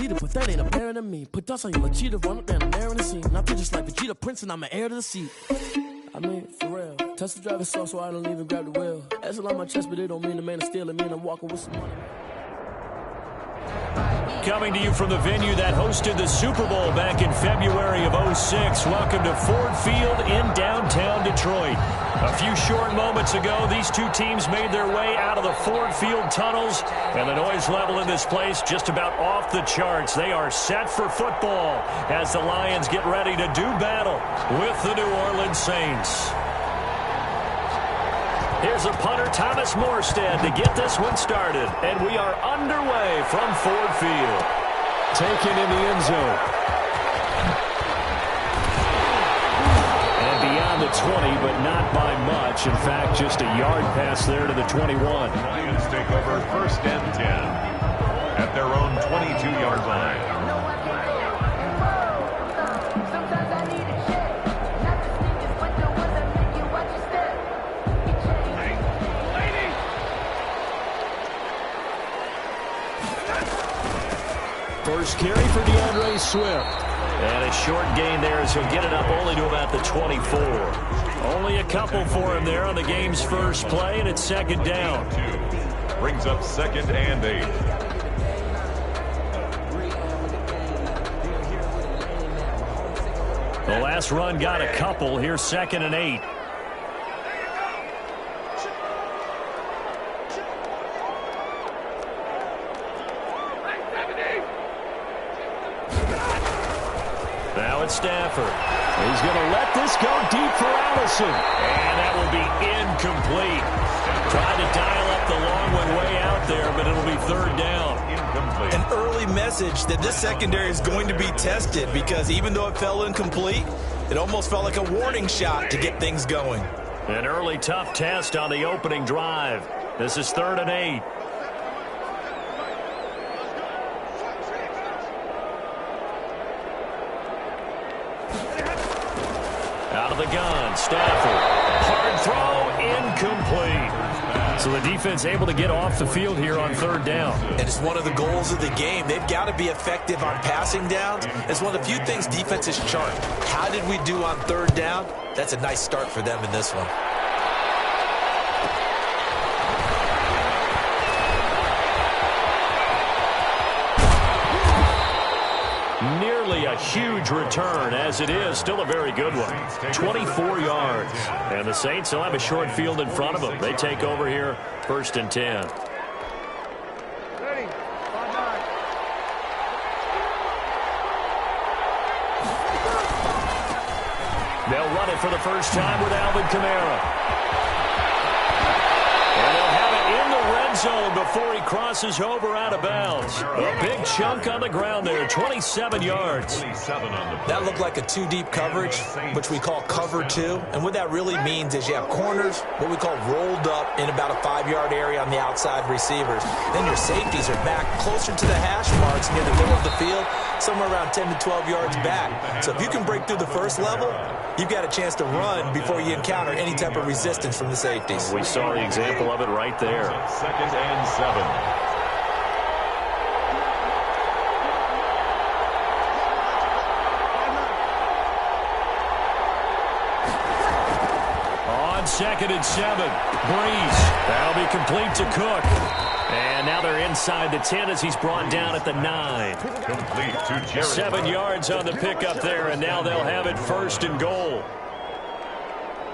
leader, but that ain't apparent to me. Put dust on you, cheetah, run up down, I'm there in the scene. I feel just like Vegeta Prince, and I'm an heir to the seat. I mean, for real. Touch the driver's soft, so I don't even grab the wheel. That's a lot on my chest, but it don't mean the man is stealing. It mean I'm walking with some money. Coming to you from the venue that hosted the Super Bowl back in February of '06. Welcome to Ford Field in downtown Detroit. A few short moments ago, these two teams made their way out of the Ford Field tunnels, and the noise level in this place just about off the charts. They are set for football as the Lions get ready to do battle with the New Orleans Saints. Here's a punter, Thomas Morstead, to get this one started. And we are underway from Ford Field. Taken in the end zone. And beyond the 20, but not by much. In fact, just a yard pass there to the 21. Lions take over 1st and 10 at their own 22-yard line. First carry for DeAndre Swift. And a short gain there as he'll get it up only to about the 24. Only a couple for him there on the game's first play, and it's 2nd down. Brings up 2nd and 8. The last run got a couple. Here's 2nd and 8. Now it's Stafford. He's going to let this go deep for Allison. And that will be incomplete. Tried to dial up the long one way out there, but it'll be 3rd down. Incomplete. An early message that this secondary is going to be tested, because even though it fell incomplete, it almost felt like a warning shot to get things going. An early tough test on the opening drive. This is 3rd and 8. Out of the gun, Stafford. Hard throw, incomplete. So the defense able to get off the field here on 3rd down. And it's one of the goals of the game. They've got to be effective on passing downs. It's one of the few things defenses chart. How did we do on 3rd down? That's a nice start for them in this one. Nearly a huge return, as it is still a very good one. 24 yards. And the Saints will have a short field in front of them. They take over here 1st and 10. They'll run it for the first time with Alvin Kamara. And they'll have it in the red zone before he crosses over out of bounds. A big chunk on the ground there, 27 yards. That looked like a 2-deep coverage, which we call cover 2. And what that really means is you have corners, what we call rolled up in about a 5-yard area on the outside receivers. Then your safeties are back closer to the hash marks near the middle of the field, somewhere around 10 to 12 yards back. So if you can break through the first level, you've got a chance to run before you encounter any type of resistance from the safeties. We saw the example of it right there. 2nd and 7. On 2nd and 7, Breeze. That'll be complete to Cook. And now they're inside the 10 as he's brought down at the 9. Complete to Jerry. 7 yards on the pickup there, and now they'll have it 1st and goal.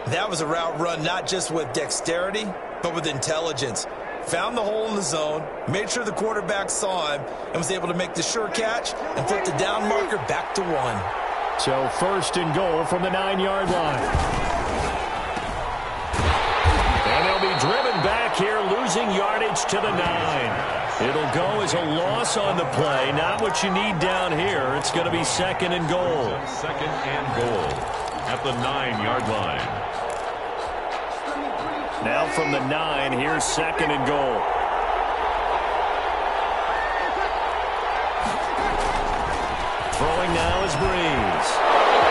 That was a route run not just with dexterity, but with intelligence. Found the hole in the zone, made sure the quarterback saw him, and was able to make the sure catch and flip the down marker back to 1. So 1st and goal from the 9-yard line. And they'll be driven back here, losing yardage to the 9. It'll go as a loss on the play, not what you need down here. It's going to be 2nd and goal. 2nd and goal at the 9-yard line. Now from the 9, here's 2nd and goal. Throwing now is Breeze.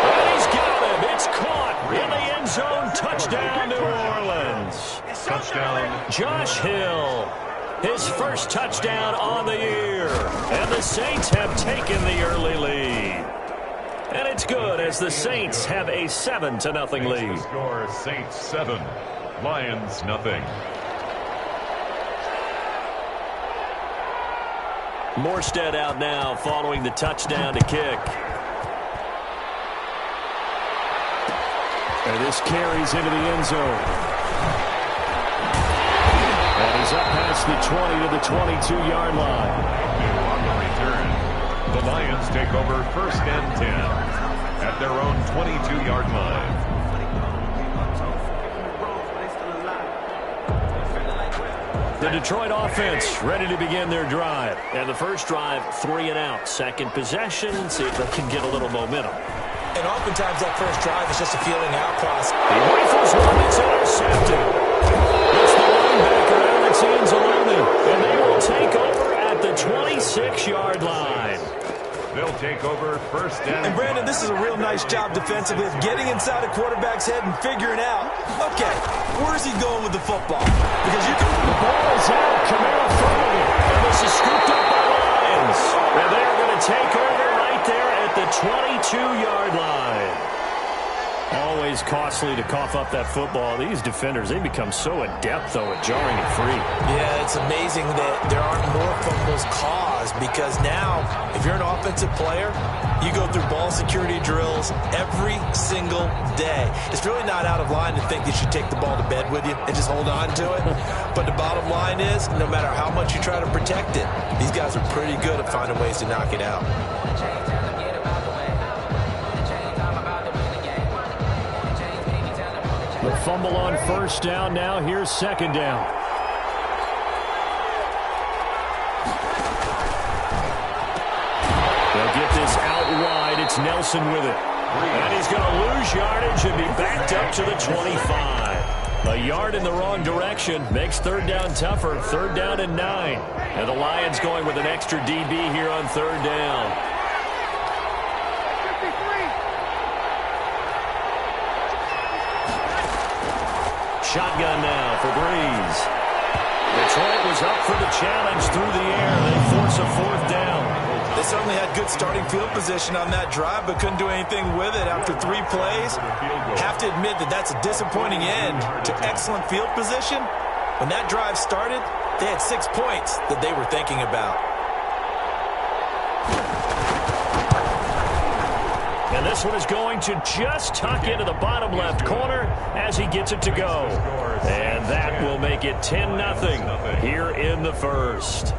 And he's got him. It's caught in the end zone. Touchdown, New Orleans. Touchdown. Josh Hill. His first touchdown on the year. And the Saints have taken the early lead. And it's good as the Saints have a 7-0 lead. Score Saints 7, Lions nothing. Morstead out now following the touchdown to kick. And this carries into the end zone. And he's up past the 20 to the 22-yard line. On the return, the Lions take over 1st and 10 at their own 22-yard line. The Detroit offense ready to begin their drive. And the first drive, 3 and out. Second possession, see if they can get a little momentum. And oftentimes that first drive is just a feeling out process. He rifles one, it's intercepted. It's the linebacker, Alex Anzalone, and they will take over at the 26-yard line. They'll take over 1st and... And Brandon, this is a real nice job defensively of getting inside a quarterback's head and figuring out, okay, where's he going with the football? Because you can... The ball is out, Camaro throwing it, and this is scooped up by the Lions. And they are going to take over right there at the 22-yard line. Always costly to cough up that football. These defenders, they become so adept, though, at jarring it free. Yeah, it's amazing that there aren't more fumbles caused because now, if you're an offensive player, you go through ball security drills every single day. It's really not out of line to think you should take the ball to bed with you and just hold on to it. But the bottom line is, no matter how much you try to protect it, these guys are pretty good at finding ways to knock it out. The fumble on first down. Now here's second down. They'll get this out wide. It's Nelson with it. And he's going to lose yardage and be backed up to the 25. A yard in the wrong direction makes third down tougher. 3rd down and 9. And the Lions going with an extra DB here on 3rd down. Shotgun now for Breeze. Detroit was up for the challenge through the air. They force a 4th down. They certainly had good starting field position on that drive, but couldn't do anything with it after 3 plays. Have to admit that that's a disappointing end to excellent field position. When that drive started, they had 6 points that they were thinking about. And this one is going to just tuck into the bottom left corner as he gets it to go. And that will make it 10-0 here in the first.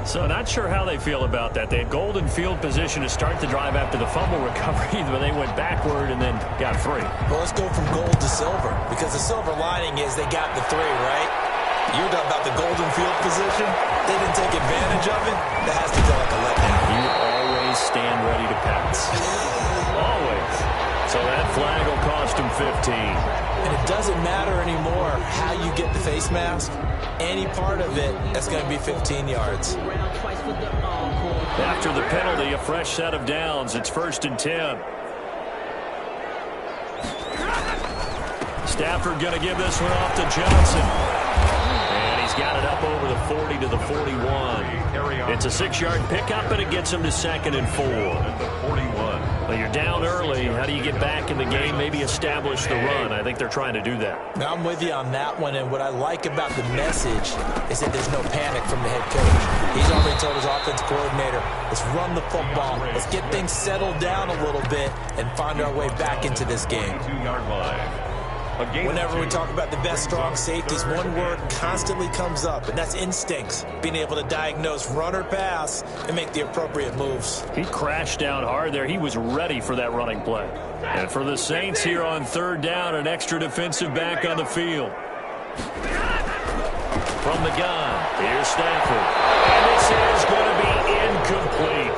So not sure how they feel about that. They had golden field position to start the drive after the fumble recovery, but they went backward and then got 3. Well, let's go from gold to silver, because the silver lining is they got the 3, right? You're talking about the golden field position. They didn't take advantage of it. That has to feel like a letdown. You always stand ready to pass. Always. So that flag will cost him 15. And it doesn't matter anymore how you get the face mask. Any part of it, that's going to be 15 yards. After the penalty, a fresh set of downs. It's 1st and 10. Stafford going to give this one off to Johnson. And he's got it up over the 40 to the 41. It's a 6-yard pickup, and it gets him to 2nd and 4. Well, you're down early. How do you get back in the game, maybe establish the run? I think they're trying to do that. Now, I'm with you on that one, and what I like about the message is that there's no panic from the head coach. He's already told his offense coordinator, let's run the football. Let's get things settled down a little bit and find our way back into this game. Whenever we talk about the best strong safeties, one word constantly comes up, and that's instincts. Being able to diagnose run or pass and make the appropriate moves. He crashed down hard there. He was ready for that running play. And for the Saints here on 3rd down, an extra defensive back on the field. From the gun, here's Stafford. And this is going to be incomplete.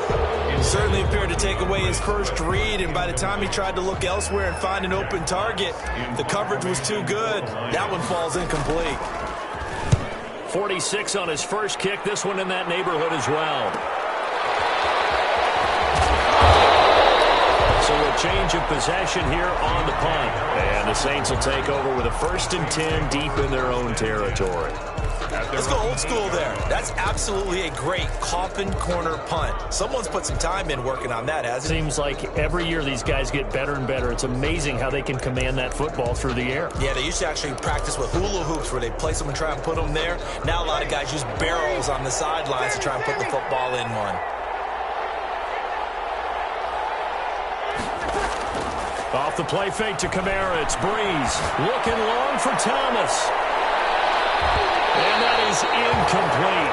It certainly appeared to take away his first read, and by the time he tried to look elsewhere and find an open target, the coverage was too good. That one falls incomplete. 46 on his first kick. This one in that neighborhood as well. So with change of possession here on the punt. And the Saints will take over with a 1st and 10 deep in their own territory. Let's go old school there. That's absolutely a great coffin corner punt. Someone's put some time in working on that, hasn't it? Seems like every year these guys get better and better. It's amazing how they can command that football through the air. Yeah, they used to actually practice with hula hoops where they place them and try and put them there. Now a lot of guys use barrels on the sidelines to try and put the football in one. Off the play fake to Kamara, it's Breeze. Looking long for Thomas. And that is incomplete.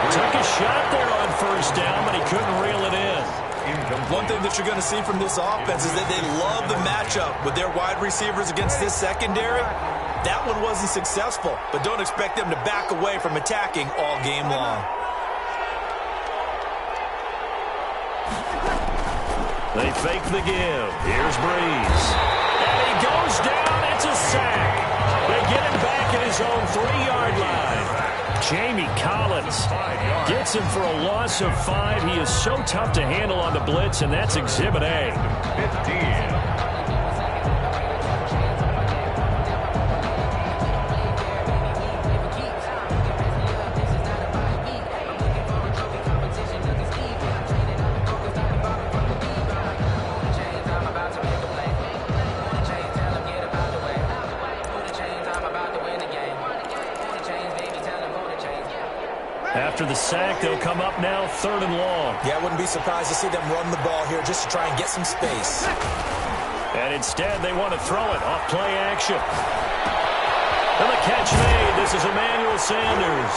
Took a shot there on 1st down, but he couldn't reel it in. One thing that you're going to see from this offense is that they love the matchup with their wide receivers against this secondary. That one wasn't successful, but don't expect them to back away from attacking all game long. They fake the give. Here's Breeze. And he goes down. It's a sack. They get him back at his own 3-yard line. Jamie Collins gets him for a loss of 5. He is so tough to handle on the blitz, and that's Exhibit A. 15. After the sack, they'll come up now 3rd and long. Yeah, I wouldn't be surprised to see them run the ball here just to try and get some space. And instead, they want to throw it off play action. And the catch made. This is Emmanuel Sanders.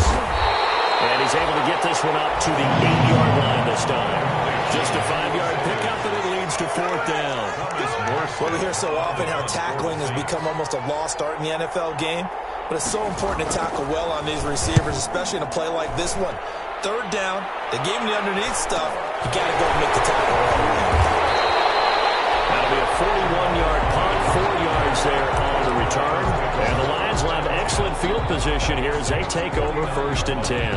And he's able to get this one up to the 8-yard line this time. Just a 5-yard pickup, and it leads to 4th down. Well, we hear so often how tackling has become almost a lost art in the NFL game. But it's so important to tackle well on these receivers, especially in a play like this one. 3rd down, they gave him the underneath stuff. You got to go and make the tackle. That'll be a 41-yard punt, 4 yards there on the return. And the Lions will have excellent field position here as they take over 1st and 10.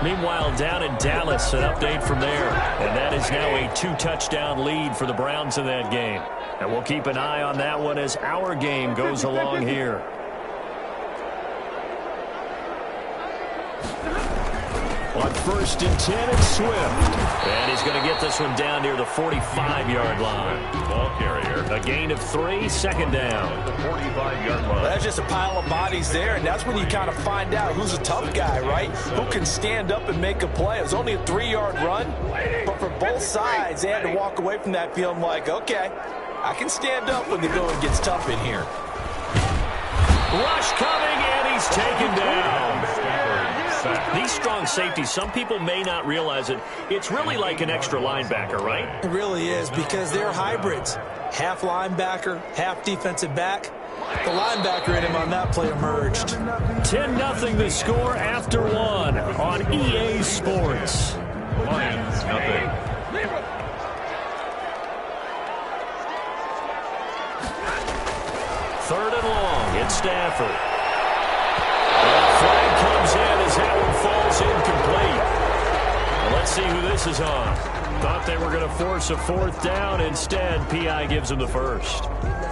Meanwhile, down in Dallas, an update from there. And that is now a 2-touchdown lead for the Browns in that game. And we'll keep an eye on that one as our game goes along here. On 1st and 10, it's Swift. And he's going to get this one down near the 45-yard line. Ball carrier. A gain of 3, 2nd down. The 45-yard line. That's just a pile of bodies there, and that's when you kind of find out who's a tough guy, right? Who can stand up and make a play. It was only a 3-yard run, but for both sides, they had to walk away from that feeling like, okay, I can stand up when the going gets tough in here. Rush coming, and he's taken down. These strong safeties, some people may not realize it. It's really like an extra linebacker, right? It really is, because they're hybrids. Half linebacker, half defensive back. The linebacker in him on that play emerged. 10-0 the score after 1 on EA Sports. Lions, nothing. Third and long, it's Stafford. Flag comes in as that one falls incomplete. Well, let's see who this is on. Thought they were going to force a 4th down. Instead, P.I. gives them the 1st.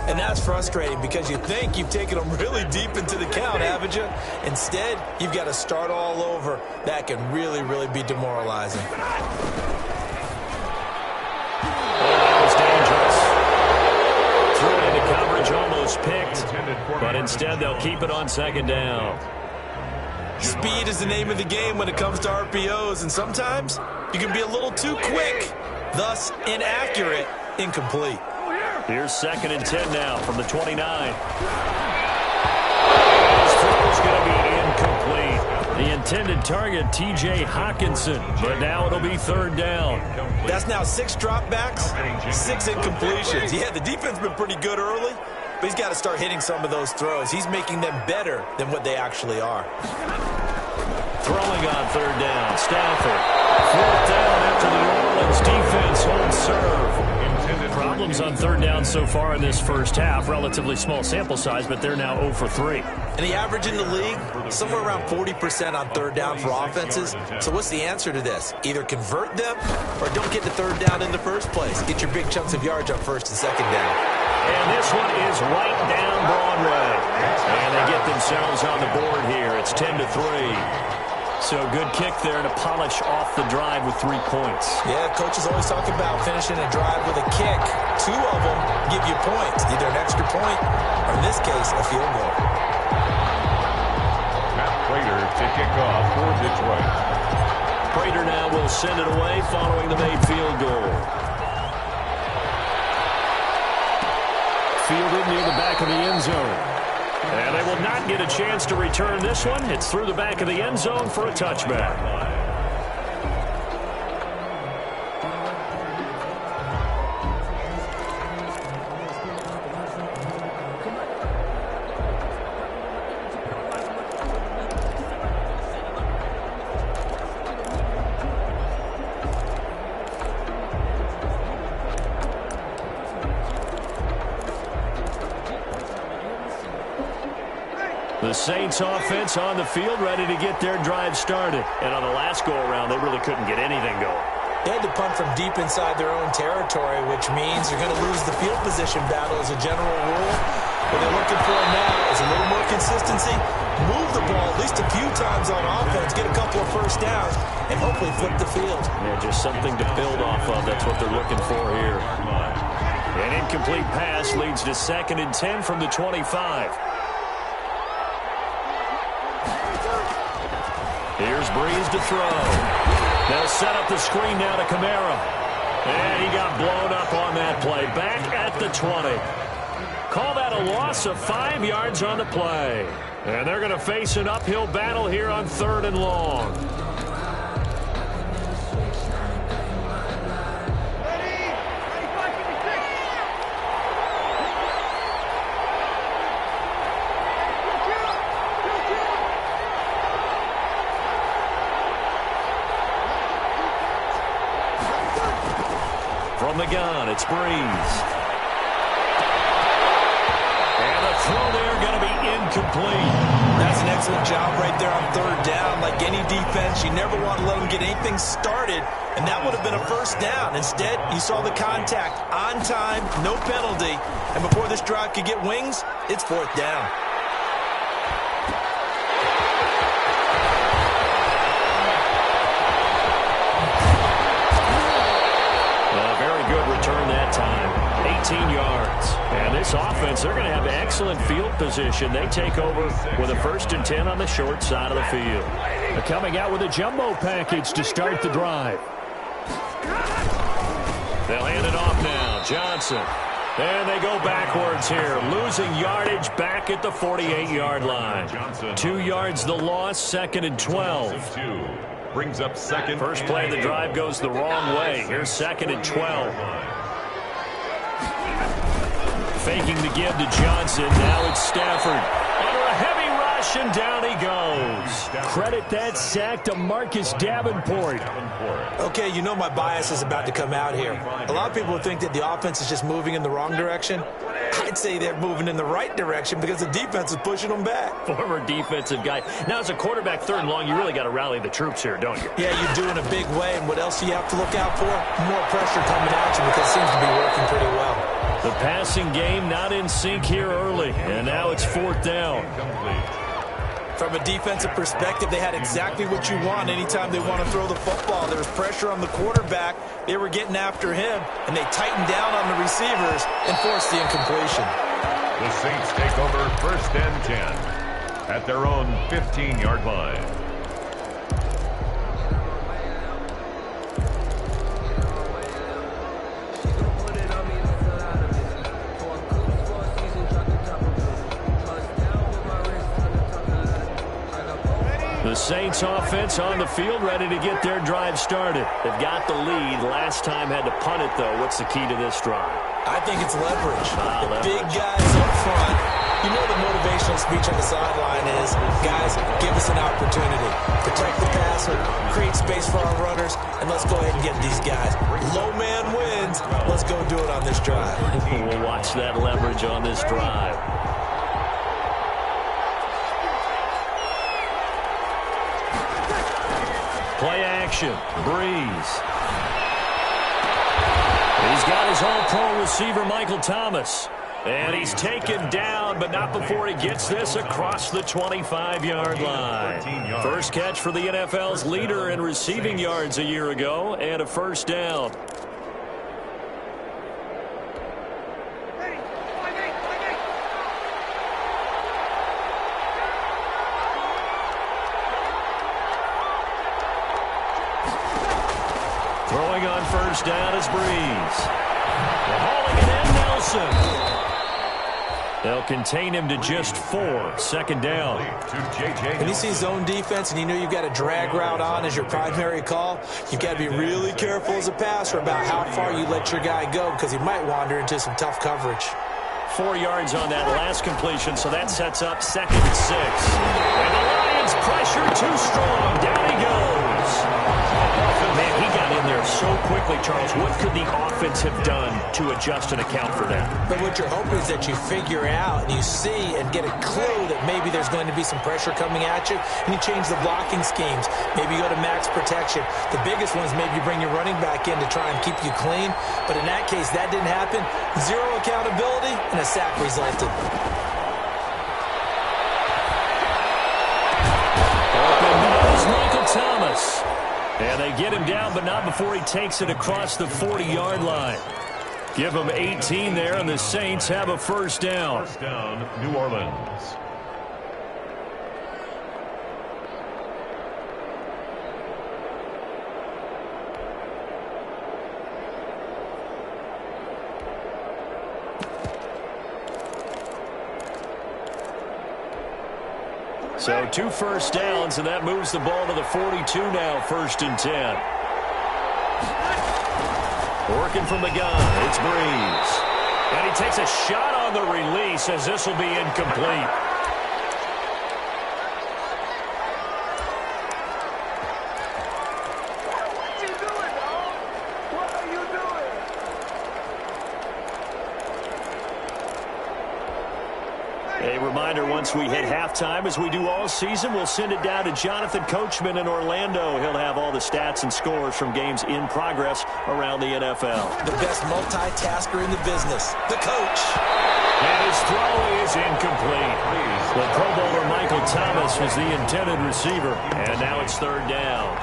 And that's frustrating because you think you've taken them really deep into the count, haven't you? Instead, you've got to start all over. That can really, really be demoralizing. That was dangerous. Threw it into coverage, almost picked. But instead, they'll keep it on 2nd down. Speed is the name of the game when it comes to RPOs, and sometimes you can be a little too quick, thus inaccurate, incomplete. Here's 2nd and 10 now from the 29. His throw is going to be incomplete. The intended target, T.J. Hawkinson, but now it'll be 3rd down. That's now 6 dropbacks, 6 incompletions. Yeah, the defense has been pretty good early, but he's got to start hitting some of those throws. He's making them better than what they actually are. Throwing on 3rd down, Stafford. 4th down after the New Orleans defense holds serve. Problems on 3rd down so far in this first half. Relatively small sample size, but they're now 0 for 3. And the average in the league, somewhere around 40% on third down for offenses. So what's the answer to this? Either convert them or don't get to third down in the first place. Get your big chunks of yards on first and second down. And this one is right down Broadway. And they get themselves on the board here. It's 10-3. So good kick there to polish off the drive with 3 points. Yeah, coaches always talk about finishing a drive with a kick. 2 of them give you points, either an extra point or, in this case, a field goal. Matt Prater to kick off for Detroit. Prater now will send it away following the made field goal. Fielded near the back of the end zone. And they will not get a chance to return this one. It's through the back of the end zone for a touchback. The Saints offense on the field, ready to get their drive started. And on the last go-around, they really couldn't get anything going. They had to punt from deep inside their own territory, which means you're going to lose the field position battle as a general rule. What they're looking for now is a little more consistency, move the ball at least a few times on offense, get a couple of first downs, and hopefully flip the field. Yeah, just something to build off of. That's what they're looking for here. An incomplete pass leads to 2nd and 10 from the 25. Here's Breeze to throw. They'll set up the screen now to Kamara. And he got blown up on that play. Back at the 20. Call that a loss of 5 yards on the play. And they're going to face an uphill battle here on 3rd and long. From the gun, it's Breeze. And the throw there going to be incomplete. That's an excellent job right there on 3rd down. Like any defense, you never want to let them get anything started, and that would have been a first down. Instead, you saw the contact on time, no penalty, and before this drive could get wings, it's 4th down. Return that time, 18 yards. And this offense, they're going to have excellent field position. They take over with a 1st and 10 on the short side of the field. They're coming out with a jumbo package to start the drive. They'll hand it off now. Johnson. And they go backwards here, losing yardage back at the 48-yard line. 2 yards the loss, 2nd and 12. Brings up 2nd. First play of the drive goes the wrong way. Here's 2nd and 12. Faking the give to Johnson. Now it's Stafford. Under a heavy rush, and down he goes. Credit that sack to Marcus Davenport. Okay, you know my bias is about to come out here. A lot of people would think that the offense is just moving in the wrong direction. I'd say they're moving in the right direction because the defense is pushing them back. Former defensive guy. Now, as a quarterback 3rd and long, you really got to rally the troops here, don't you? Yeah, you do in a big way. And what else do you have to look out for? More pressure coming at you because it seems to be working pretty well. The passing game not in sync here early, and now it's 4th down. From a defensive perspective, they had exactly what you want anytime they want to throw the football. There was pressure on the quarterback. They were getting after him, and they tightened down on the receivers and forced the incompletion. The Saints take over 1st and 10 at their own 15-yard line. The Saints offense on the field, ready to get their drive started. They've got the lead. Last time had to punt it, though. What's the key to this drive? I think it's leverage. The big guys up front. You know the motivational speech on the sideline is, guys, give us an opportunity. Protect the passer, create space for our runners, and let's go ahead and get these guys. Low man wins. Lions. Let's go do it on this drive. We'll watch that leverage on this drive. Play action. Breeze. He's got his all-pro receiver, Michael Thomas. And he's taken down, but not before he gets this across the 25-yard line. First catch for the NFL's leader in receiving yards a year ago, and a first down. Throwing on first down is Breeze. They're hauling it in, Nelson. They'll contain him to just 4. Second down. When you see zone defense and you know you've got a drag route on as your primary call, you've got to be really careful as a passer about how far you let your guy go because he might wander into some tough coverage. 4 yards on that last completion, so that sets up 2nd and 6. And the Lions pressure too strong. Down he goes. Man, he got in there so quickly, Charles. What could the offense have done to adjust and account for that? But what you're hoping is that you figure out and you see and get a clue that maybe there's going to be some pressure coming at you, and you change the blocking schemes. Maybe you go to max protection. The biggest one is maybe you bring your running back in to try and keep you clean. But in that case, that didn't happen. 0 accountability, and a sack resulted. Open nose, Michael Thomas. And they get him down, but not before he takes it across the 40-yard line. Give him 18 there, and the Saints have a first down. First down, New Orleans. So 2 first downs, and that moves the ball to the 42 now, 1st and 10. Working from the gun, it's Breeze. And he takes a shot on the release as this will be incomplete. A reminder, once we hit halftime, as we do all season, we'll send it down to Jonathan Coachman in Orlando. He'll have all the stats and scores from games in progress around the NFL. The best multitasker in the business, the coach. And his throw is incomplete. The Pro Bowler Michael Thomas was the intended receiver, and now it's 3rd down.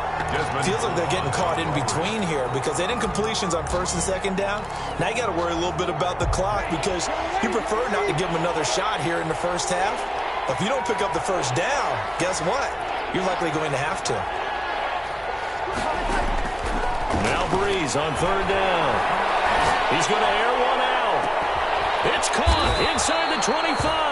Feels like they're getting caught in between here because they didn't completions on 1st and 2nd down. Now you got to worry a little bit about the clock because you prefer not to give them another shot here in the first half. If you don't pick up the first down, guess what? You're likely going to have to. Now Breeze on 3rd down. He's going to air one out. It's caught inside the 25.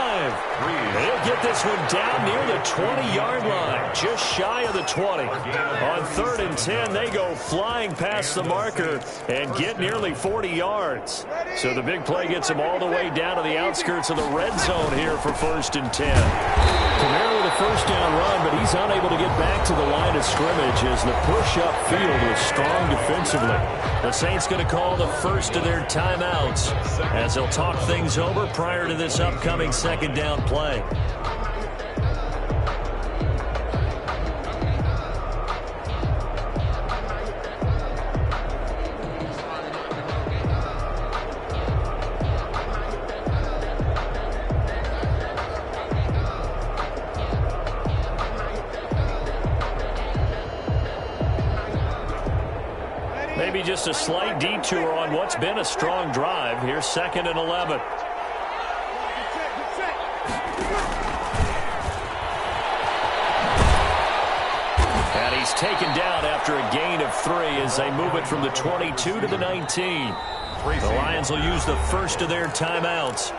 He'll get this one down near the 20-yard line, just shy of the 20. On 3rd and 10, they go flying past the marker and get nearly 40 yards. So the big play gets them all the way down to the outskirts of the red zone here for 1st and 10. Kamara with a first down run, but he's unable to get back to the line of scrimmage as the push upfield was strong defensively. The Saints going to call the first of their timeouts as they'll talk things over prior to this upcoming 2nd down play. Maybe just a slight detour on what's been a strong drive. Here's 2nd and 11. And he's taken down after a gain of 3 as they move it from the 22 to the 19. The Lions will use the first of their timeouts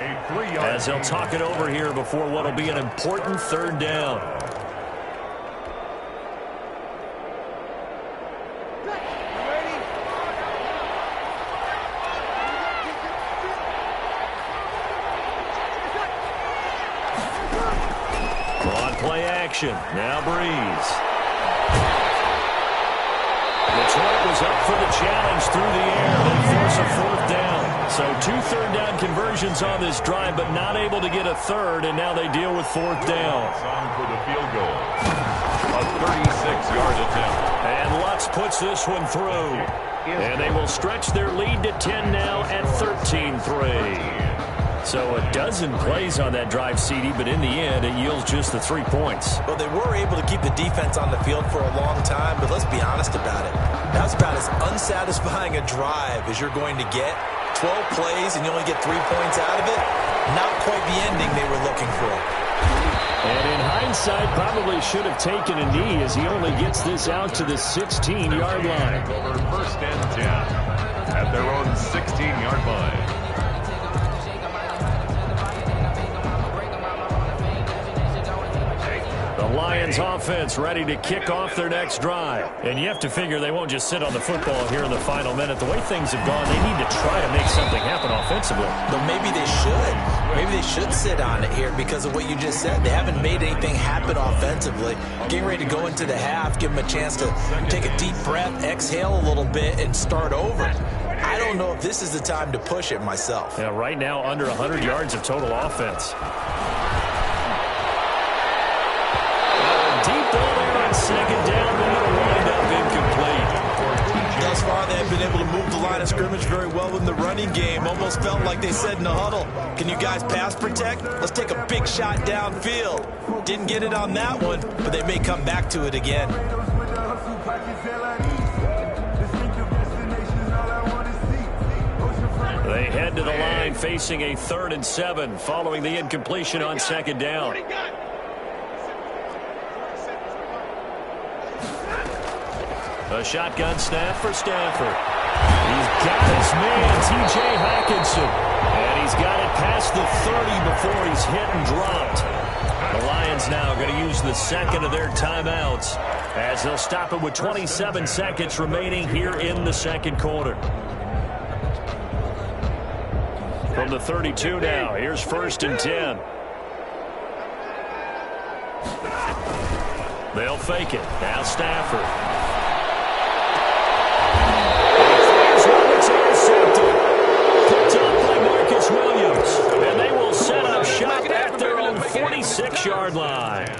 as they'll talk it over here before what will be an important 3rd down. Now Breeze. Detroit was up for the challenge through the air. They force a 2 third-down conversions on this drive, but not able to get a third, and now they deal with 4th down. On for the field goal. A 36-yard attempt. And Lutz puts this one through. And they will stretch their lead to 10 now at 13-3. So a dozen plays on that drive, CD, but in the end, it yields just the 3 points. Well, they were able to keep the defense on the field for a long time, but let's be honest about it. That's about as unsatisfying a drive as you're going to get. 12 plays and you only get 3 points out of it. Not quite the ending they were looking for. And in hindsight, probably should have taken a knee as he only gets this out to the 16-yard line. Over 1st and 10 at their own 16-yard line. The Lions offense ready to kick off their next drive. And you have to figure they won't just sit on the football here in the final minute. The way things have gone, they need to try to make something happen offensively. But maybe they should. Maybe they should sit on it here because of what you just said. They haven't made anything happen offensively. Getting ready to go into the half, give them a chance to take a deep breath, exhale a little bit, and start over. I don't know if this is the time to push it myself. Yeah, right now under 100 yards of total offense. Deep ball there on 2nd down, but it'll wind up incomplete. Thus far, they have been able to move the line of scrimmage very well in the running game. Almost felt like they said in the huddle, can you guys pass protect? Let's take a big shot downfield. Didn't get it on that one, but they may come back to it again. They head to the line facing a 3rd and 7 following the incompletion on 2nd down. A shotgun snap for Stafford. He's got his man, T.J. Hawkinson. And he's got it past the 30 before he's hit and dropped. The Lions now going to use the 2nd of their timeouts as they'll stop it with 27 seconds remaining here in the 2nd quarter. From the 32 now, here's 1st and 10. They'll fake it. Now Stafford. And they will set up shop at their own 46-yard line.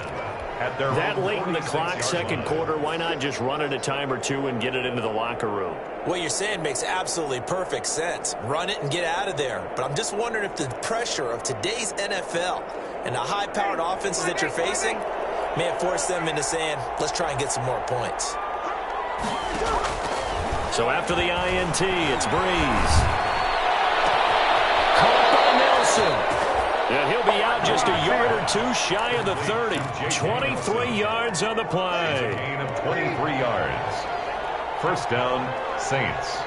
That late in the clock, 2nd quarter, why not just run it a time or two and get it into the locker room? What you're saying makes absolutely perfect sense. Run it and get out of there. But I'm just wondering if the pressure of today's NFL and the high-powered offenses that you're facing may have forced them into saying, let's try and get some more points. So after the INT, it's Breeze. Caught by Nelson. And he'll be out just a yard or two shy of the 30. 23 yards on the play. Gain of 23 yards. 1st down, Saints.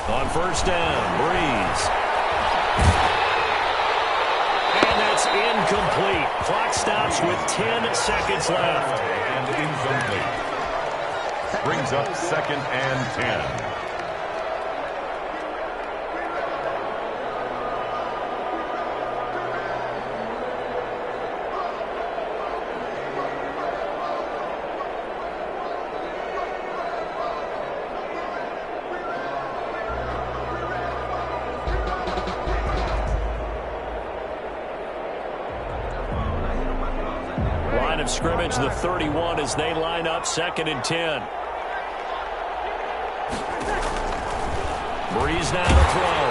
On 1st down, Breeze. And that's incomplete. Clock stops with 10 seconds left. And incomplete. Brings up 2nd and 10. Line of scrimmage, the 31 as they line up 2nd and 10. Breeze now to throw.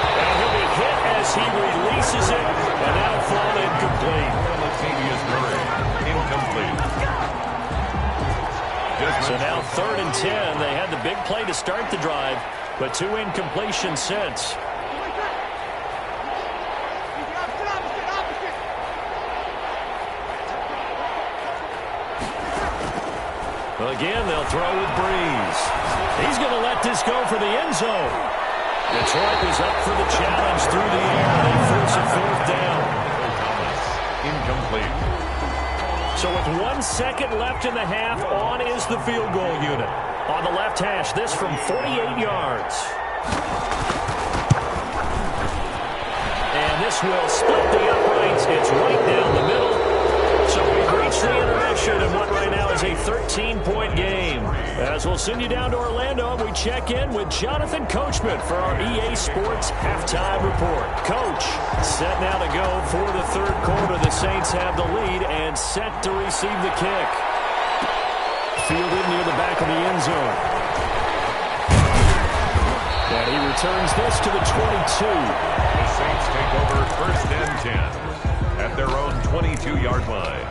And he'll be hit as he releases it, and that'll fall incomplete. Latavius Murray, incomplete. So now 3rd and 10. They had the big play to start the drive, but 2 incompletions since. Well, again, they'll throw with Breeze. He's going to let this go for the end zone. Detroit was up for the challenge through the air. They force a 4th down. Thomas, incomplete. So with 1 second left in the half, on is the field goal unit. On the left hash, this from 48 yards. And this will split the uprights. It's right down the middle. So we've reached the intermission, and what right now was a 13-point game. As we'll send you down to Orlando, and we check in with Jonathan Coachman for our EA Sports Halftime Report. Coach, set now to go for the third quarter. The Saints have the lead and set to receive the kick. Fielded near the back of the end zone. And he returns this to the 22. The Saints take over first and 10 at their own 22-yard line.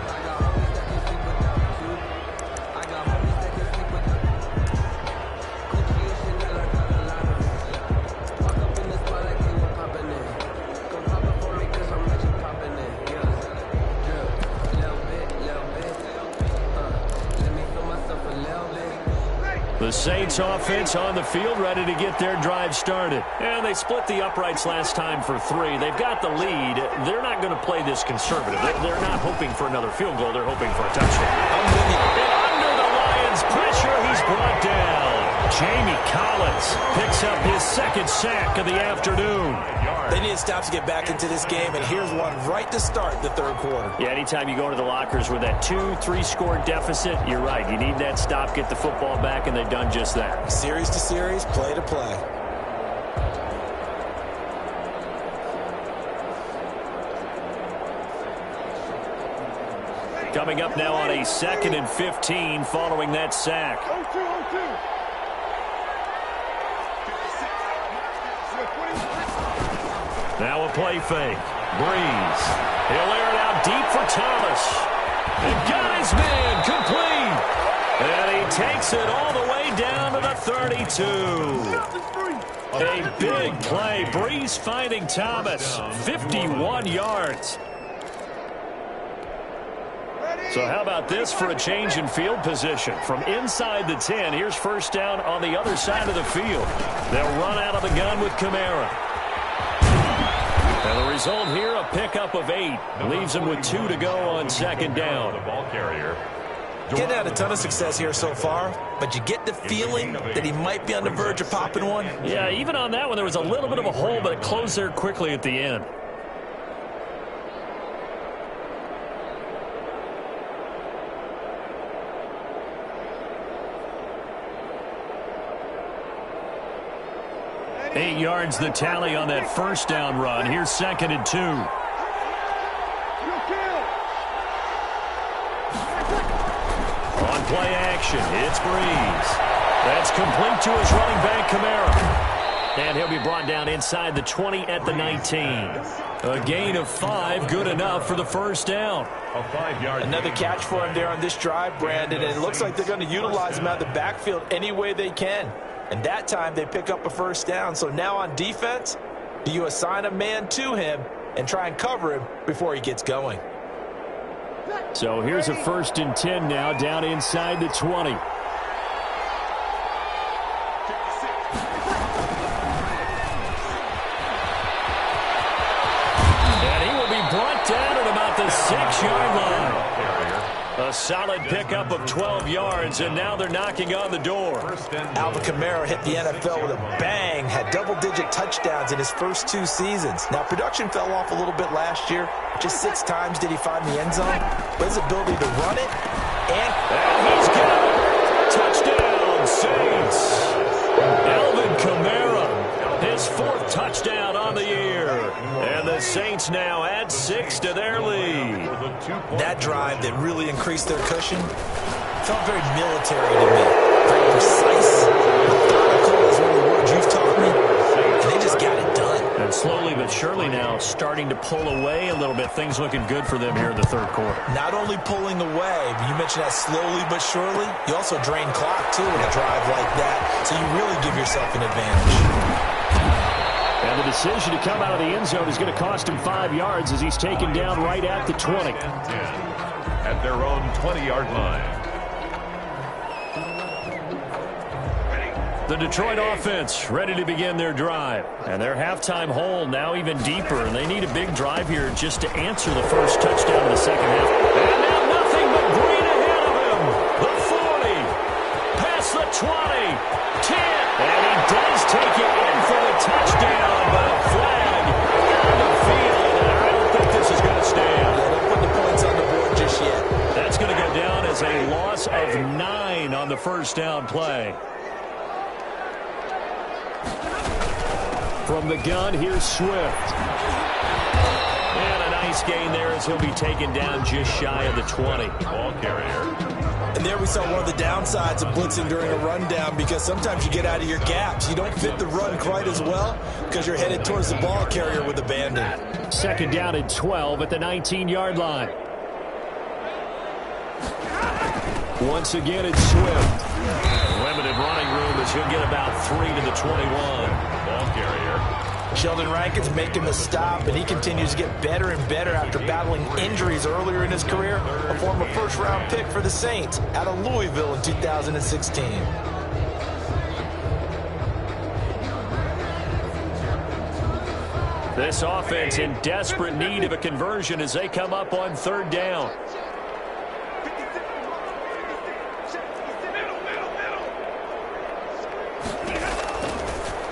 The Saints offense on the field, ready to get their drive started. And they split the uprights last time for 3. They've got the lead. They're not going to play this conservative. They're not hoping for another field goal. They're hoping for a touchdown. And under the Lions' pressure, he's brought down. Jamie Collins picks up his second sack of the afternoon. They need to stop to get back into this game, and here's one right to start the third quarter. Yeah, anytime you go to the lockers with that 2-3 score deficit, you're right. You need that stop, get the football back, and they've done just that. Series to series, play to play. Coming up now on a 2nd and 15 following that sack. Now a play fake. Breeze. He'll air it out deep for Thomas. And got his man complete. And he takes it all the way down to the 32. A big play. Breeze finding Thomas. 51 yards. So how about this for a change in field position? From inside the 10, here's first down on the other side of the field. They'll run out of the gun with Kamara. And the result here, a pickup of 8. Leaves him with 2 to go on second down. The ball carrier. Getting had a ton of success here so far, but you get the feeling that he might be on the verge of popping one. Yeah, even on that one, there was a little bit of a hole, but it closed there quickly at the end. Eight yards the tally on that first down run. Here's 2nd and 2. On play action, it's Breeze. That's complete to his running back, Kamara. And he'll be brought down inside the 20 at the 19. A gain of 5, good enough for the first down. A 5-yard. Another catch for him there on this drive, Brandon, and it looks like they're going to utilize him out of the backfield any way they can. And that time they pick up a first down. So now on defense, do you assign a man to him and try and cover him before he gets going? So here's a 1st and 10 now down inside the 20. And he will be brought down at about the 6-yard line. A solid pickup of 12 yards, and now they're knocking on the door. Alvin Kamara hit the NFL with a bang, had double-digit touchdowns in his first 2 seasons. Now, production fell off a little bit last year. Just 6 times did he find the end zone. But his ability to run it, and he's got it. Touchdown, Saints. Alvin Kamara, his 4th touchdown on the year. And the Saints now add 6 to their lead. That drive that really increased their cushion felt very military to me. Very precise, methodical is one of the words you've taught me. And they just got it done. And slowly but surely now starting to pull away a little bit. Things looking good for them here in the third quarter. Not only pulling away, but you mentioned that slowly but surely, you also drain clock too in a drive like that. So you really give yourself an advantage. And the decision to come out of the end zone is going to cost him 5 yards as he's taken down right at the 20. At their own 20-yard line. The Detroit offense ready to begin their drive. And their halftime hole now even deeper. And they need a big drive here just to answer the first touchdown of the second half. And now nothing but green ahead of him. The 40. Past the 20. 10. And he does take it in for the touchdown. But a flag on the field. And I don't think this is going to stand. Don't put the points on the board just yet. That's going to go down as has a loss of 9 on the first down play. From the gun, here's Swift. And a nice gain there as he'll be taken down just shy of the 20. Ball carrier. And there we saw one of the downsides of blitzing during a rundown, because sometimes you get out of your gaps. You don't fit the run quite as well because you're headed towards the ball carrier with abandon. Second down and 12 at the 19-yard line. Once again, it's Swift. Limited running room as he'll get about 3 to the 21. Ball carrier. Sheldon Rankin's making the stop, and he continues to get better and better after battling injuries earlier in his career. A former first-round pick for the Saints out of Louisville in 2016. This offense in desperate need of a conversion as they come up on third down.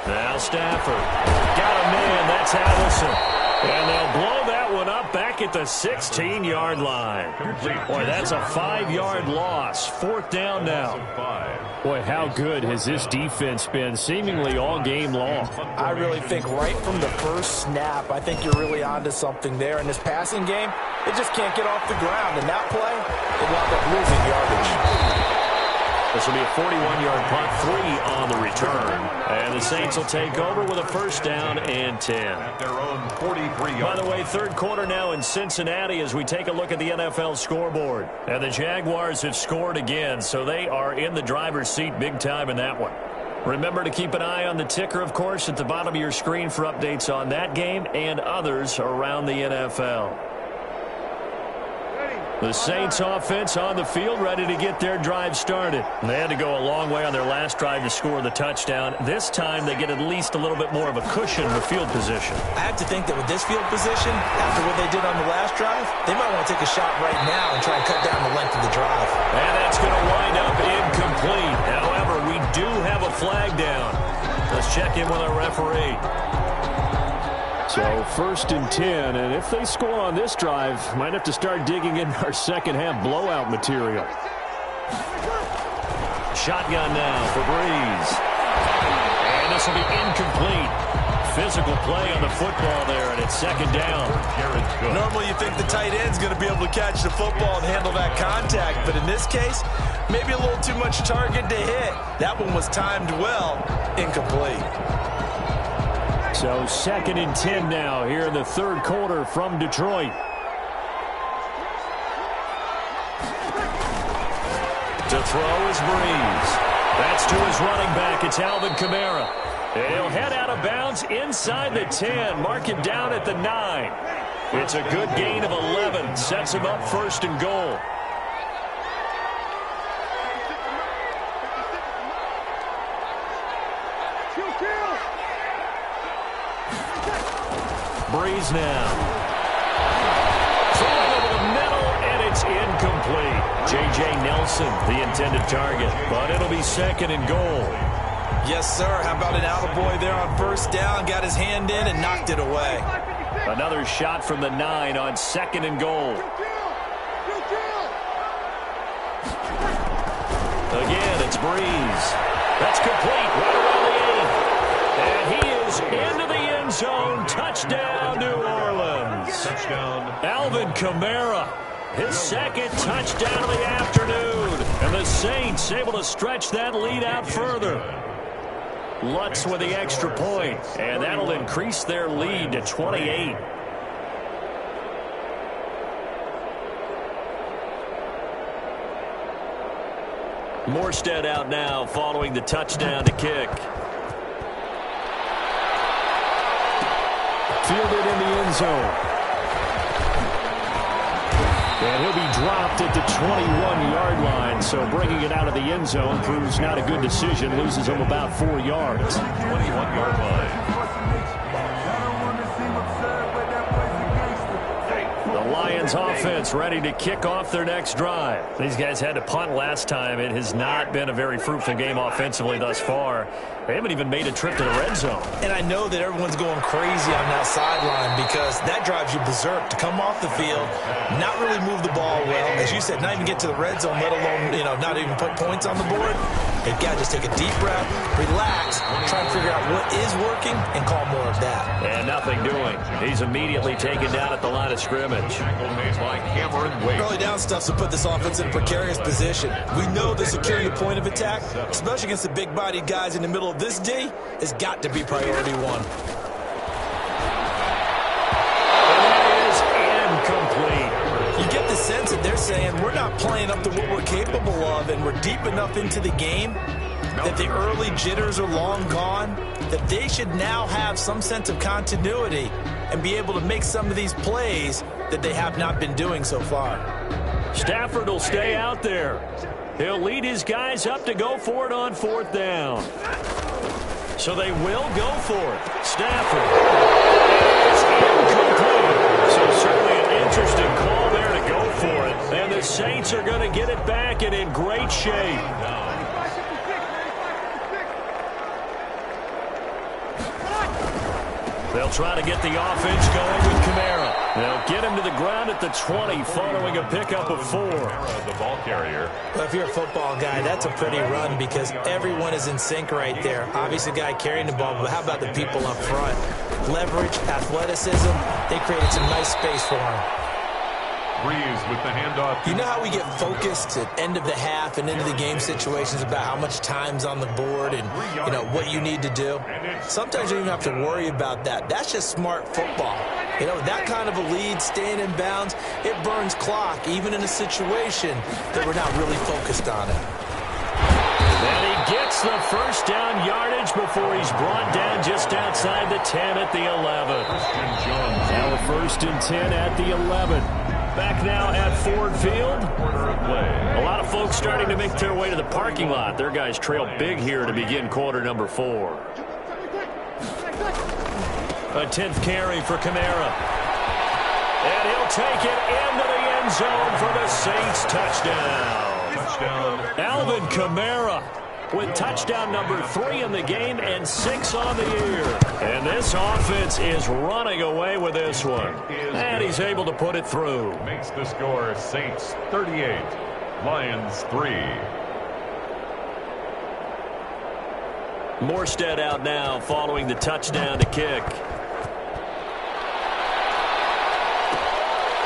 Now Stafford. Got a man. That's Allison. And they'll blow that one up back at the 16-yard line. Boy, that's a 5-yard loss. Fourth down now. Boy, how good has this defense been seemingly all game long? I really think right from the first snap, I think you're really onto something there. In this passing game, it just can't get off the ground. And that play, it wound up losing yardage. This will be a 41-yard punt, 3 on the return. And the Saints will take over with a first down and 10. At their own 43-yard. By the way, third quarter now in Cincinnati as we take a look at the NFL scoreboard. And the Jaguars have scored again, so they are in the driver's seat big time in that one. Remember to keep an eye on the ticker, of course, at the bottom of your screen for updates on that game and others around the NFL. The Saints offense on the field, ready to get their drive started. They had to go a long way on their last drive to score the touchdown. This time they get at least a little bit more of a cushion with field position. I have to think that with this field position, after what they did on the last drive, they might want to take a shot right now and try and cut down the length of the drive. And that's going to wind up incomplete. However, we do have a flag down. Let's check in with our referee. So first and 10, and if they score on this drive, might have to start digging in our second half blowout material. Shotgun now for Breeze. And this will be incomplete. Physical play on the football there, and it's second down. Normally you think the tight end's going to be able to catch the football and handle that contact, but in this case, maybe a little too much target to hit. That one was timed well, incomplete. So second and 10 now here in the third quarter from Detroit. To throw is Breeze. That's to his running back. It's Alvin Kamara. He'll head out of bounds inside the 10. Mark him down at the 9. It's a good gain of 11. Sets him up first and goal. Breeze now. Thrown over the middle, and it's incomplete. J.J. Nelson, the intended target, but it'll be second and goal. Yes, sir. How about an attaboy there on first down? Got his hand in and knocked it away. Another shot from the 9 on second and goal. Again, it's Breeze. That's complete right around the 8. And he is into the end zone. Touchdown, New Orleans. Touchdown. Alvin Kamara, his second touchdown of the afternoon. And the Saints able to stretch that lead out further. Lutz with the extra point, and that'll increase their lead to 28. Morstead out now following the touchdown to kick. Fielded in the end zone. And he'll be dropped at the 21-yard line, so bringing it out of the end zone proves not a good decision. Loses him about 4 yards. 21-yard line. The Lions Lions offense ready to kick off their next drive. These guys had to punt last time. It has not been a very fruitful game offensively thus far. They haven't even made a trip to the red zone. And I know that everyone's going crazy on that sideline because that drives you berserk to come off the field, not really move the ball well. As you said, not even get to the red zone, let alone, not even put points on the board. They've got to just take a deep breath, relax, try and figure out what is working, and call more of that. And nothing doing. He's immediately taken down at the line of scrimmage. Early down stuff's to put this offense in a precarious position. We know that securing the point of attack, especially against the big-bodied guys in the middle of this D, has got to be priority one. And that is incomplete. You get the sense that they're saying we're not playing up to what we're capable of, and we're deep enough into the game that the early jitters are long gone, that they should now have some sense of continuity and be able to make some of these plays that they have not been doing so far. Stafford will stay out there. He'll lead his guys up to go for it on fourth down. So they will go for it. Stafford is incomplete. So certainly an interesting call there to go for it. And the Saints are going to get it back and in great shape. They'll try to get the offense going with Kamara. They'll get him to the ground at the 20 following a pickup of 4. The ball carrier. Well, if you're a football guy, that's a pretty run because everyone is in sync right there. Obviously, the guy carrying the ball, but how about the people up front? Leverage, athleticism, they created some nice space for him. Breeze with the handoff. You know how we get focused at end of the half and into the game situations about how much time's on the board and, what you need to do? Sometimes you don't even have to worry about that. That's just smart football. That kind of a lead, staying in bounds, it burns clock, even in a situation that we're not really focused on it. And he gets the first down yardage before he's brought down just outside the 10 at the 11. Now a 1st and 10 at the 11. Back now at Ford Field. A lot of folks starting to make their way to the parking lot. Their guys trail big here to begin quarter number 4. A 10th carry for Kamara. And he'll take it into the end zone for the Saints touchdown. Alvin Kamara with touchdown number 3 in the game and 6 on the year. And this offense is running away with this one. And he's able to put it through. Makes the score Saints 38, Lions 3. Morstead out now following the touchdown to kick.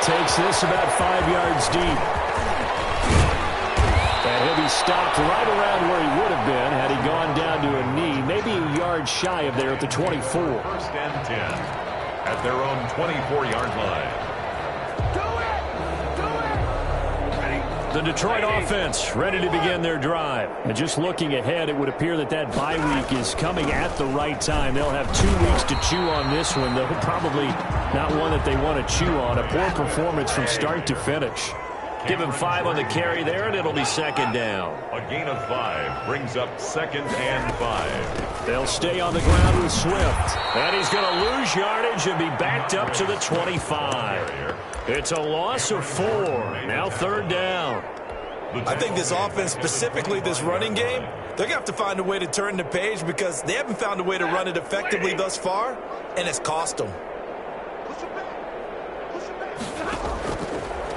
Takes this about 5 yards deep. And he'll be stopped right around where he would have been had he gone down to a knee, maybe a yard shy of there at the 24. 1st and 10 at their own 24-yard line. The Detroit offense ready to begin their drive. And just looking ahead, it would appear that bye week is coming at the right time. They'll have 2 weeks to chew on this one, though probably not one that they want to chew on. A poor performance from start to finish. Give him 5 on the carry there, and it'll be 2nd down. A gain of 5 brings up 2nd and 5. They'll stay on the ground with Swift. And he's going to lose yardage and be backed up to the 25. It's a loss of 4. Now 3rd down. I think this offense, specifically this running game, they're going to have to find a way to turn the page because they haven't found a way to run it effectively thus far, and it's cost them.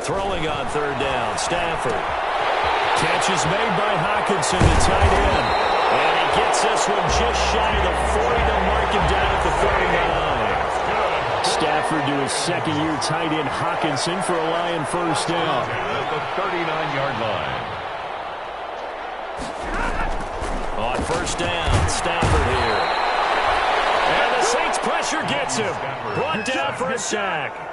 Throwing on 3rd down, Stafford. Catch is made by Hawkinson, the tight end. And he gets this one just shy of the 40 to mark him down at the 39. Stafford to his 2nd-year tight end, Hawkinson, for a Lion 1st down. At the 39-yard line. On 1st down, Stafford here. And the Saints pressure gets him. Brought down for a sack.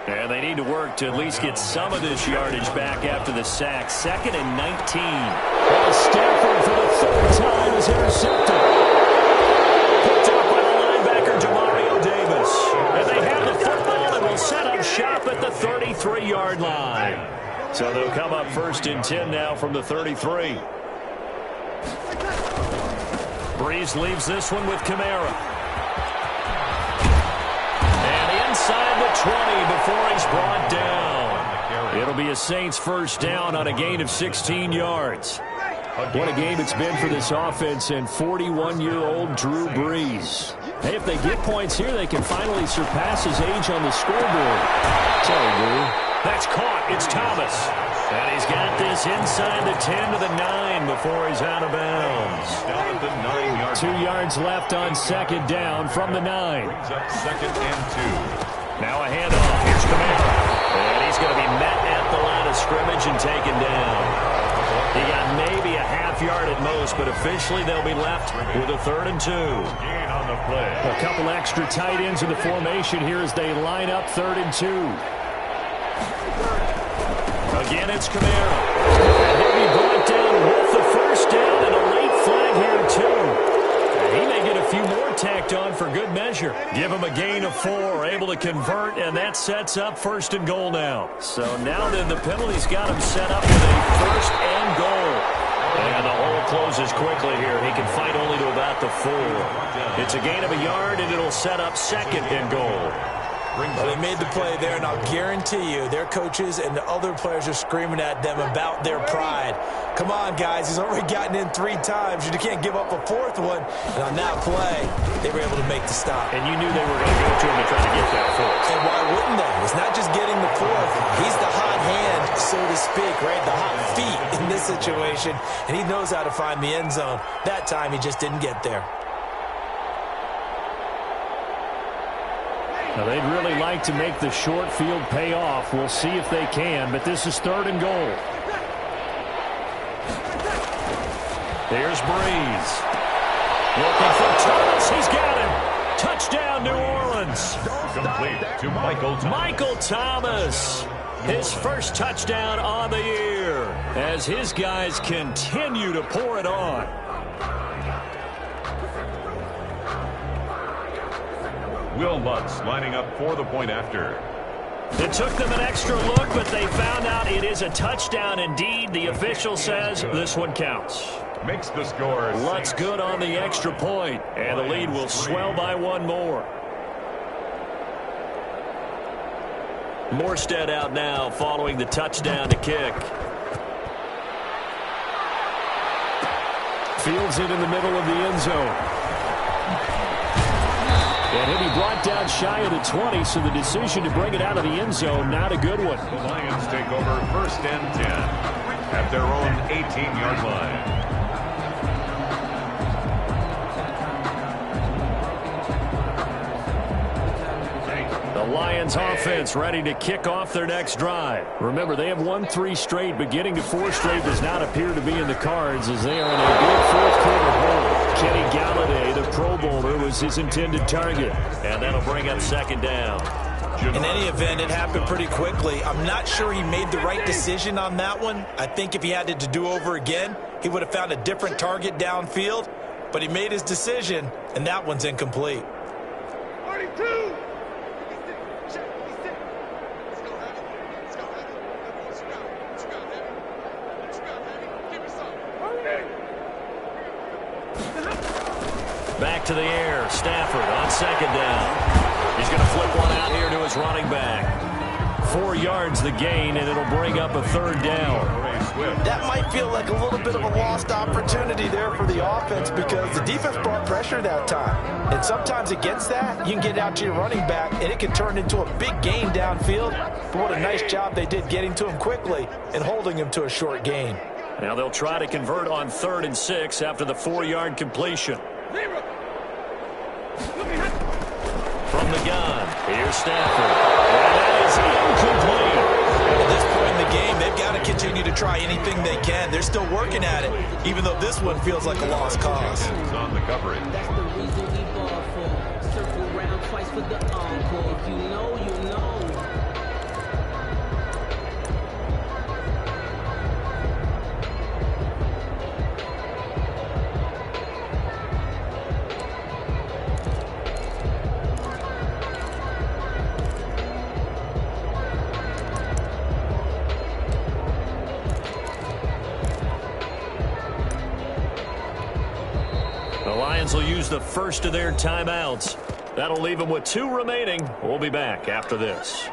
And they need to work to at least get some of this yardage back after the sack. 2nd and 19. And Stafford for the 3rd time is intercepted. Picked up by the linebacker, Demario Davis. And they have the football and will set up shop at the 33-yard line. So they'll come up 1st and 10 now from the 33. Breeze leaves this one with Kamara. inside the 20 before he's brought down. It'll be a Saints first down on a gain of 16 yards. What a game it's been for this offense and 41-year-old Drew Brees. Hey, if they get points here, they can finally surpass his age on the scoreboard. Sorry, Drew. That's caught. It's Thomas. And he's got this inside the 10 to the 9 before he's out of bounds. Down at the 9-yard 2 yards left on second down from the 9. Brings up second and 2. Now a handoff. Here's Camara. And he's going to be met at the line of scrimmage and taken down. He got maybe a half yard at most, but officially they'll be left with a 3rd and 2. Gain on the play. A couple extra tight ends in the formation here as they line up 3rd and 2. Again, it's Camara. And he'll be brought down with the first down and a late flag here, too. And he may get a few more tacked on for good measure. Give him a gain of 4, able to convert, and that sets up 1st and goal now. So now then the penalty's got him set up with a 1st and goal. And the hole closes quickly here. He can fight only to about the 4. It's a gain of a yard, and it'll set up 2nd and goal. Well, they made the play there, and I'll guarantee you their coaches and the other players are screaming at them about their pride. Come on, guys. He's already gotten in 3 times. You can't give up a 4th one. And on that play, they were able to make the stop. And you knew they were going to go to him and try to get that 4th. And why wouldn't they? It's not just getting the 4th. He's the hot hand, so to speak, right? The hot feet in this situation. And he knows how to find the end zone. That time, he just didn't get there. Now, they'd really like to make the short field pay off. We'll see if they can, but this is 3rd and goal. There's Brees. Looking for Thomas. He's got him. Touchdown, New Orleans. Complete to Michael Thomas. Michael Thomas. His first touchdown on the year as his guys continue to pour it on. Will Lutz lining up for the point after. It took them an extra look, but they found out it is a touchdown indeed. The official says this one counts. Makes the score. Lutz good on the extra point, and the lead will swell by 1 more. Morstead out now following the touchdown to kick. Fields it in the middle of the end zone. And he'll be brought down shy of the 20, so the decision to bring it out of the end zone, not a good one. The Lions take over 1st and 10 at their own 18-yard line. The Lions offense ready to kick off their next drive. Remember, they have won 3 straight, but getting to 4 straight does not appear to be in the cards as they are in a good 4th quarter hole. Kenny Galladay, the Pro Bowler, was his intended target. And that'll bring up 2nd down. In any event, it happened pretty quickly. I'm not sure he made the right decision on that one. I think if he had to do over again, he would have found a different target downfield. But he made his decision, and that one's incomplete. 42! Back to the air. Stafford on 2nd down. He's going to flip one out here to his running back. 4 yards the gain, and it'll bring up a 3rd down. That might feel like a little bit of a lost opportunity there for the offense because the defense brought pressure that time. And sometimes against that, you can get out to your running back, and it can turn into a big gain downfield. But what a nice job they did getting to him quickly and holding him to a short gain. Now they'll try to convert on 3rd and 6 after the 4-yard completion. From the gun, here's Stafford. And that is incomplete. At this point in the game, they've got to continue to try anything they can. They're still working at it, even though this one feels like a lost cause. On the coverage. That's the reason we ball for. Circle round twice for the encore. If you know, you know. The Lions will use the first of their timeouts. That'll leave them with 2 remaining. We'll be back after this.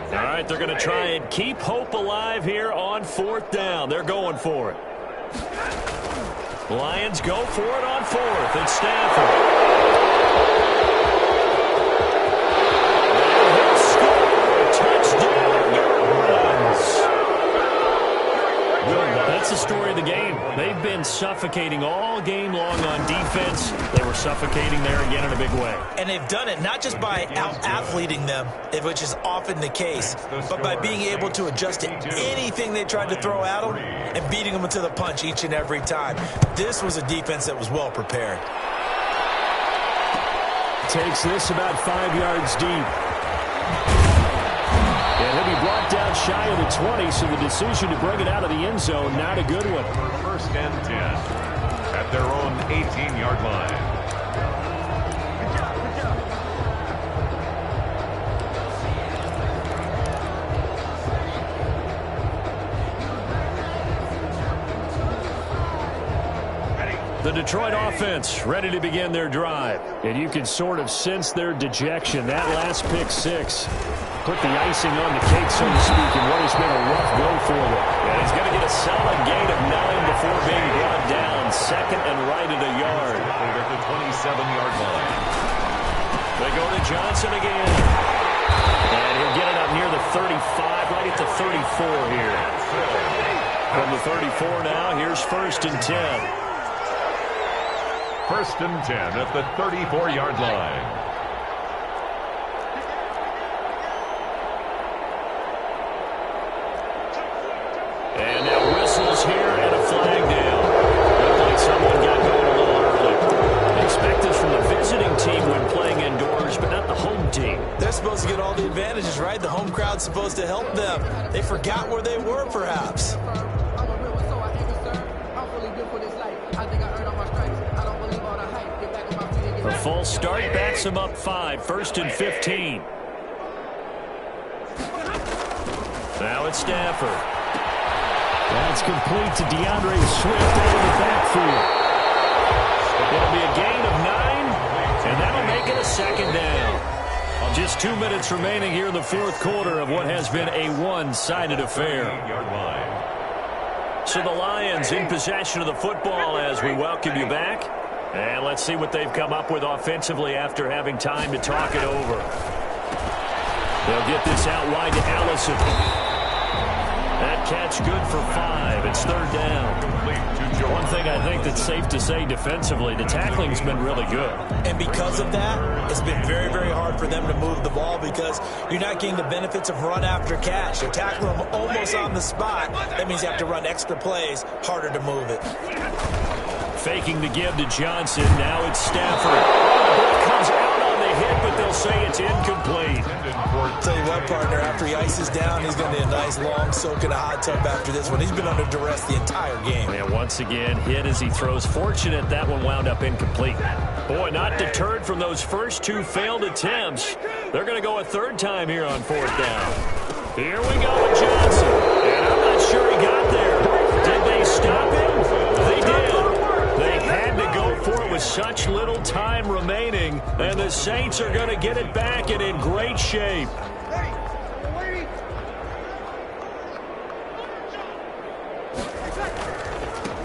All right, they're going to try and keep hope alive here on 4th down. They're going for it. Lions go for it on 4th. It's Stafford. That's the story of the game. They've been suffocating all game long on defense. They were suffocating there again in a big way. And they've done it not just by out-athleting them, which is often the case, but by being able to adjust to anything they tried to throw at them and beating them to the punch each and every time. This was a defense that was well prepared. Takes this about 5 yards deep. And he'll be brought down shy of the 20, so the decision to bring it out of the end zone, not a good one. First and 10 at their own 18-yard line. The Detroit offense ready to begin their drive. And you can sort of sense their dejection. That last pick 6 put the icing on the cake, so to speak, in what has been a rough go for them. And he's going to get a solid gain of 9 before being brought down. 2nd and right at a yard. At the 27-yard line. They go to Johnson again. And he'll get it up near the 35, right at the 34 here. From the 34 now, here's 1st and 10. 1st and 10 at the 34-yard line. And now whistles here and a flag down. Looked like someone got going a little early. Expect this from the visiting team when playing indoors, but not the home team. They're supposed to get all the advantages, right? The home crowd's supposed to help them. They forgot where they were, perhaps. A false start backs him up 5. 1st and 15. Now it's Stafford. That's complete to DeAndre Swift out of the backfield. It'll be a gain of 9, and that'll make it a 2nd down. Just 2 minutes remaining here in the 4th quarter of what has been a one-sided affair. So the Lions in possession of the football as we welcome you back. And let's see what they've come up with offensively after having time to talk it over. They'll get this out wide to Allison. That catch good for 5. It's 3rd down. One thing I think that's safe to say defensively, the tackling's been really good. And because of that, it's been very, very hard for them to move the ball because you're not getting the benefits of run after catch. You're tackling them almost on the spot. That means you have to run extra plays, harder to move it. Faking the give to Johnson. Now it's Stafford. It comes out on the hit, but they'll say it's incomplete. Tell you what, partner, after he ices down, he's going to need a nice long soak in a hot tub after this one. He's been under duress the entire game. And once again, hit as he throws. Fortunate that one wound up incomplete. Boy, not deterred from those first 2 failed attempts. They're going to go a 3rd time here on 4th down. Here we go with Johnson. And I'm not sure he got there. Did they stop him? They did. They had to go for it with such little time remaining, and the Saints are going to get it back and in great shape.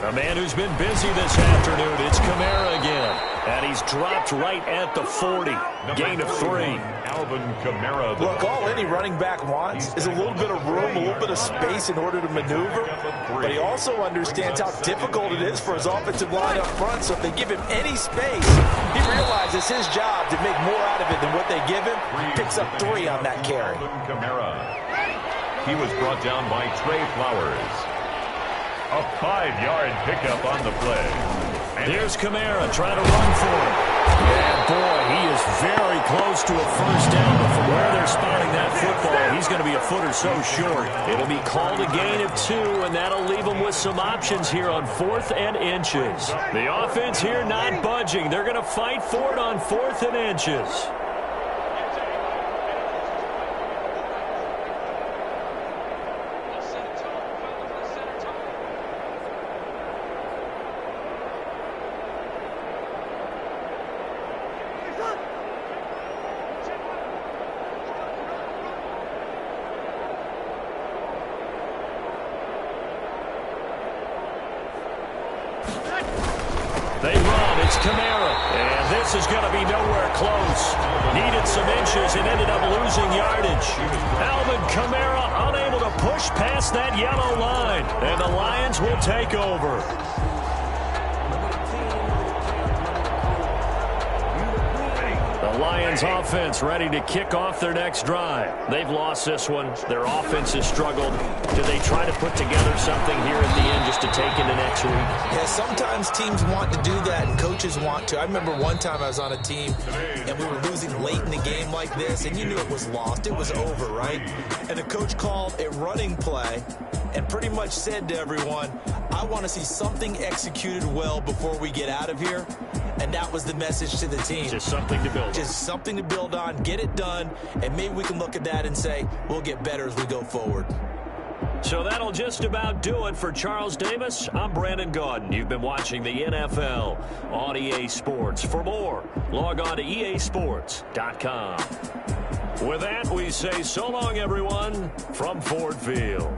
A man who's been busy this afternoon, it's Kamara again. And he's dropped right at the 40. Gain of 3. Alvin Kamara. Look, all any running back wants is a little bit of room, a little bit of space in order to maneuver. But he also understands how difficult it is for his offensive line up front. So if they give him any space, he realizes his job to make more out of it than what they give him. Picks up 3 on that carry. Kamara. He was brought down by Trey Flowers. A 5-yard pickup on the play. And here's Kamara trying to run for it. And boy, he is very close to a 1st down, but from where they're spotting that football, he's going to be a foot or so short. It'll be called a gain of 2, and that'll leave them with some options here on 4th and inches. The offense here not budging. They're going to fight for it on 4th and inches. pass is going to be nowhere close. Needed some inches and ended up losing yardage. Alvin Kamara unable to push past that yellow line. And the Lions will take over. The Lions offense ready to kick off their next drive. They've lost this one. Their offense has struggled. Do they try to put together something here at the end just to take into next week? Yeah, sometimes teams want to do that and coaches want to. I remember one time I was on a team and we were losing late in the game like this, and you knew it was lost. It was over, right? And the coach called a running play and pretty much said to everyone, I want to see something executed well before we get out of here. And that was the message to the team. Just something to build on. Just something to build on, get it done, and maybe we can look at that and say, we'll get better as we go forward. So that'll just about do it for Charles Davis. I'm Brandon Gaudin. You've been watching the NFL on EA Sports. For more, log on to easports.com. With that, we say so long, everyone, from Ford Field.